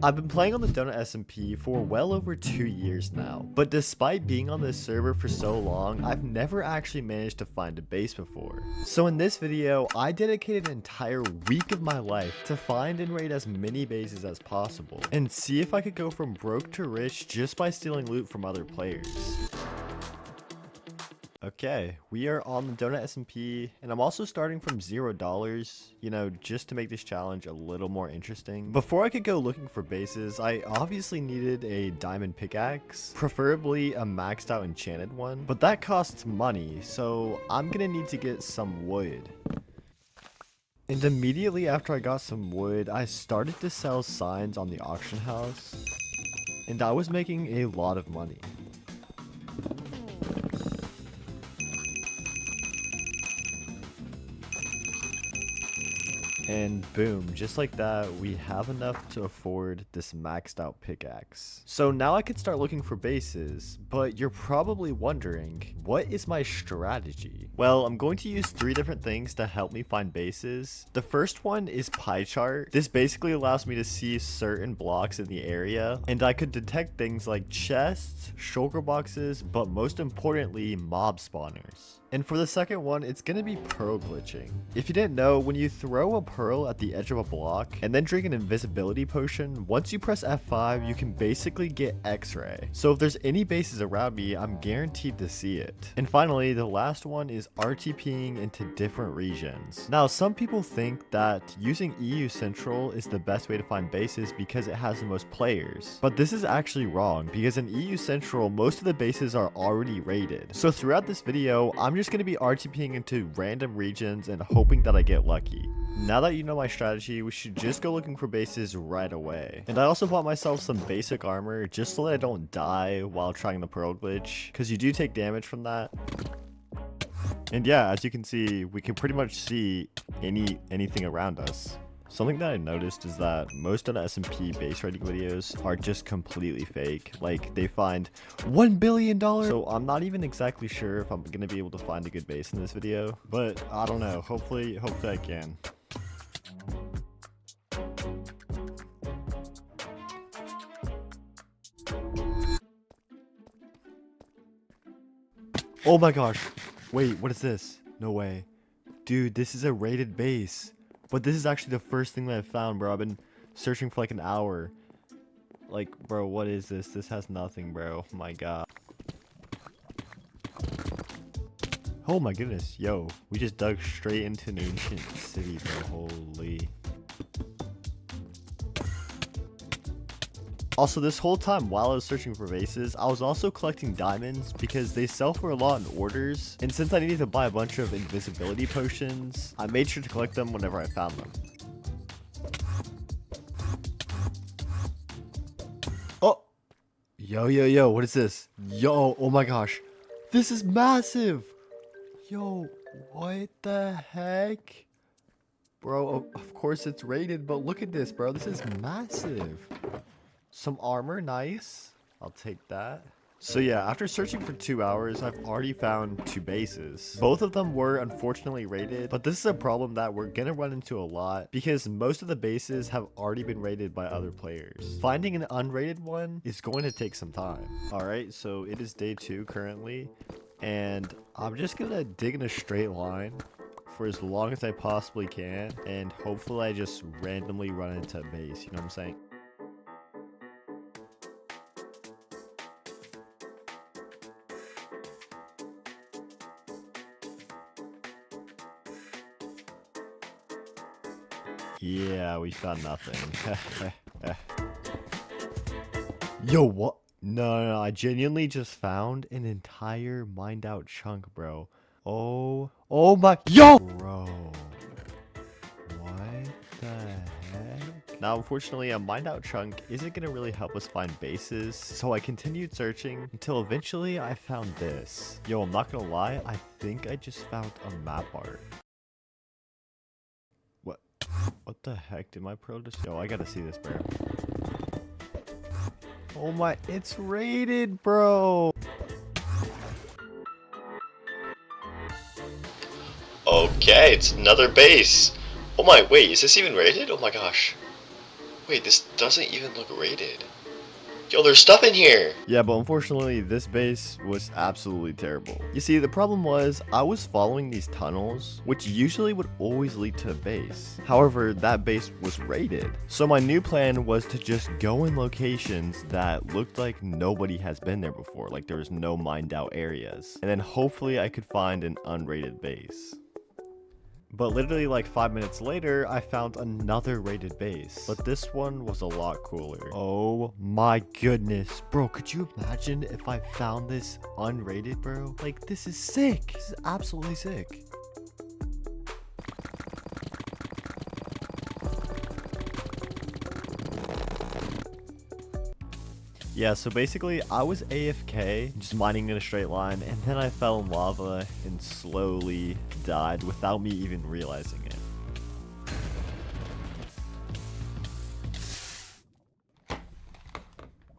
I've been playing on the DONUT SMP for well over 2 years now, but despite being on this server for so long, I've never actually managed to find a base before. So in this video, I dedicated an entire week of my life to find and raid as many bases as possible, and see if I could go from broke to rich just by stealing loot from other players. Okay, we are on the DONUT SMP, and I'm also starting from $0, you know, just to make this challenge a little more interesting. Before I could go looking for bases, I obviously needed a diamond pickaxe, preferably a maxed out enchanted one, but that costs money, so I'm gonna need to get some wood. And immediately after I got some wood, I started to sell signs on the auction house, and I was making a lot of money. And boom, just like that, we have enough to afford this maxed out pickaxe. So now I can start looking for bases, but you're probably wondering, what is my strategy? Well, I'm going to use 3 different things to help me find bases. The first one is pie chart. This basically allows me to see certain blocks in the area, and I could detect things like chests, shulker boxes, but most importantly, mob spawners. And for the second one, it's gonna be pearl glitching. If you didn't know, when you throw a pearl at the edge of a block and then drink an invisibility potion, once you press F5, you can basically get X-ray. So if there's any bases around me, I'm guaranteed to see it. And finally, the last one is RTPing into different regions. Now, some people think that using EU Central is the best way to find bases because it has the most players. But this is actually wrong, because in EU Central, most of the bases are already rated. So throughout this video, I'm just going to be RTPing into random regions and hoping that I get lucky. Now that you know my strategy, we should just go looking for bases right away. And I also bought myself some basic armor just so that I don't die while trying the pearl glitch, because you do take damage from that. And yeah, as you can see, we can pretty much see anything around us. Something that I noticed is that most of the SMP base raiding videos are just completely fake. Like, they find $1 billion. So I'm not even exactly sure if I'm going to be able to find a good base in this video. But I don't know. Hopefully I can. Oh my gosh. Wait, what is this? No way. Dude, this is a rated base. But this is actually the first thing that I found, bro. I've been searching for like an hour. Like, bro, what is this? This has nothing, bro. Oh my god. Oh my goodness. Yo, we just dug straight into an ancient city, bro. Holy. Also, this whole time while I was searching for bases, I was also collecting diamonds because they sell for a lot in orders. And since I needed to buy a bunch of invisibility potions, I made sure to collect them whenever I found them. Oh! Yo, what is this? Yo, oh my gosh. This is massive! Yo, what the heck? Bro, of course it's rated, but look at this, bro. This is massive. Some armor, nice. I'll take that. So yeah, after searching for 2 hours, I've already found 2 bases. Both of them were unfortunately rated, but this is a problem that we're gonna run into a lot because most of the bases have already been rated by other players. Finding an unrated one is going to take some time. Alright, so it is day 2 currently, and I'm just gonna dig in a straight line for as long as I possibly can, and hopefully I just randomly run into a base, you know what I'm saying? Yeah, we found nothing. Yo, what? No, I genuinely just found an entire mined out chunk, bro. Oh my, yo! Bro, what the heck? Now, unfortunately, a mined out chunk isn't gonna really help us find bases, so I continued searching until eventually I found this. Yo, I'm not gonna lie, I think I just found a map art. What the heck did my pro just... Yo, I gotta see this, bro. Oh my, it's rated, bro. Okay, it's another base. Oh my, wait, is this even rated? Oh my gosh. Wait, this doesn't even look rated. Yo, there's stuff in here! Yeah, but unfortunately, this base was absolutely terrible. You see, the problem was I was following these tunnels, which usually would always lead to a base. However, that base was raided. So my new plan was to just go in locations that looked like nobody has been there before, like there was no mined out areas. And then hopefully I could find an unrated base. But literally like 5 minutes later, I found another rated base. But this one was a lot cooler. Oh my goodness. Bro, could you imagine if I found this unrated, bro? Like, this is sick. This is absolutely sick. Yeah, so basically, I was AFK, just mining in a straight line, and then I fell in lava and slowly died without me even realizing it.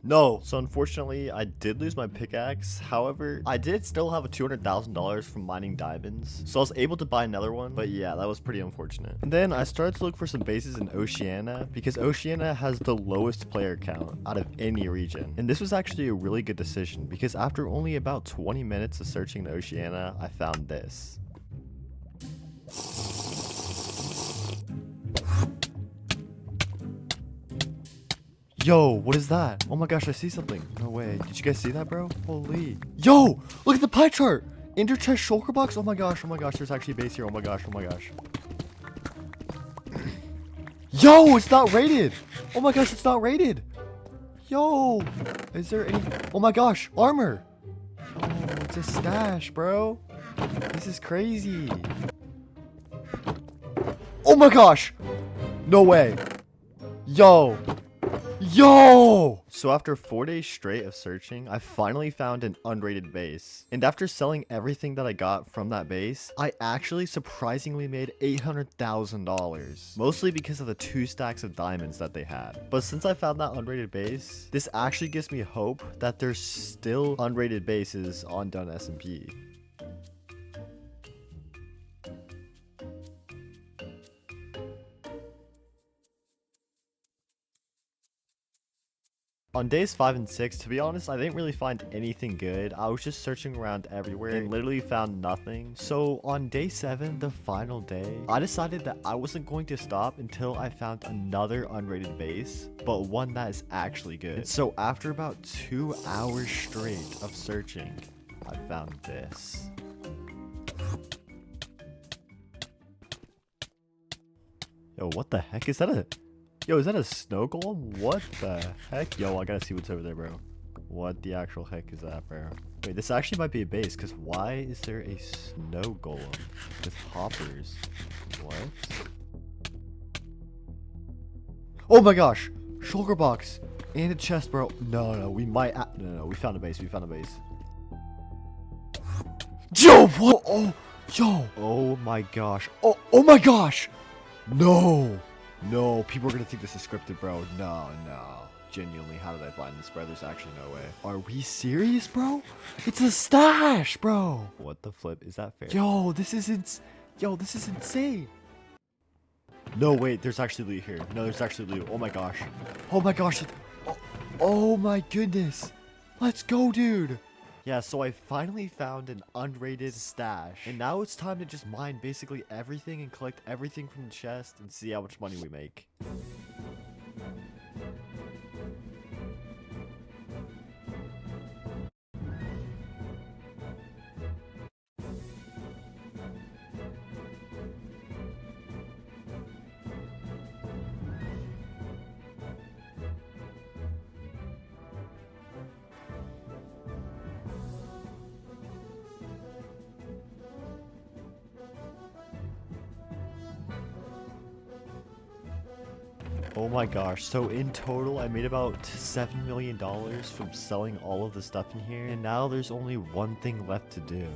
No. So unfortunately, I did lose my pickaxe. However, I did still have a $200,000 from mining diamonds. So I was able to buy another one. But yeah, that was pretty unfortunate. And then I started to look for some bases in Oceanana because Oceanana has the lowest player count out of any region. And this was actually a really good decision because after only about 20 minutes of searching in Oceanana, I found this. Yo, what is that? Oh my gosh, I see something. No way. Did you guys see that, bro? Holy. Yo, look at the pie chart. Ender chest shulker box. Oh my gosh, there's actually a base here. Oh my gosh. Yo, it's not rated. Oh my gosh, it's not rated. Yo, is there any? Oh my gosh, armor. Oh, it's a stash, bro. This is crazy. Oh my gosh. No way. Yo. So after 4 days straight of searching, I finally found an unrated base. And after selling everything that I got from that base, I actually surprisingly made $800,000. Mostly because of the 2 stacks of diamonds that they had. But since I found that unrated base, this actually gives me hope that there's still unrated bases on DONUT SMP. On days 5 and 6, to be honest, I didn't really find anything good. I was just searching around everywhere and literally found nothing. So on day 7, the final day, I decided that I wasn't going to stop until I found another unrated base, but one that is actually good. And so after about 2 hours straight of searching, I found this. Yo, what the heck? Is that a snow golem? What the heck? Yo, I gotta see what's over there, bro. What the actual heck is that, bro? Wait, this actually might be a base, because why is there a snow golem with hoppers? What? Oh my gosh! Shulker box! And a chest, bro. No, we might... No, we found a base. Yo, what? Oh, yo! Oh my gosh. Oh my gosh! No, people are gonna think this is scripted, bro. No. Genuinely, how did I find this, bro? There's actually no way. Are we serious, bro? It's a stash, bro. What the flip? Is that fair? Yo, this is insane. No, wait, there's actually loot here. No, there's actually loot. Oh my gosh. Oh my goodness. Let's go, dude. Yeah, so I finally found an unrated stash. And now it's time to just mine basically everything and collect everything from the chest and see how much money we make. Oh my gosh, so in total I made about $7 million from selling all of the stuff in here, and now there's only one thing left to do.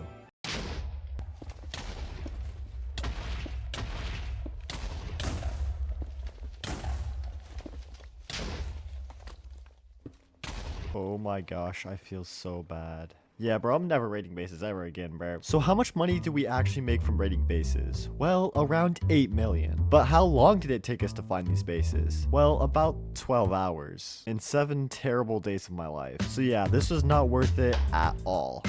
Oh my gosh, I feel so bad. Yeah, bro, I'm never raiding bases ever again, bro. So how much money do we actually make from raiding bases? Well, around 8 million. But how long did it take us to find these bases? Well, about 12 hours. And 7 terrible days of my life. So yeah, this was not worth it at all.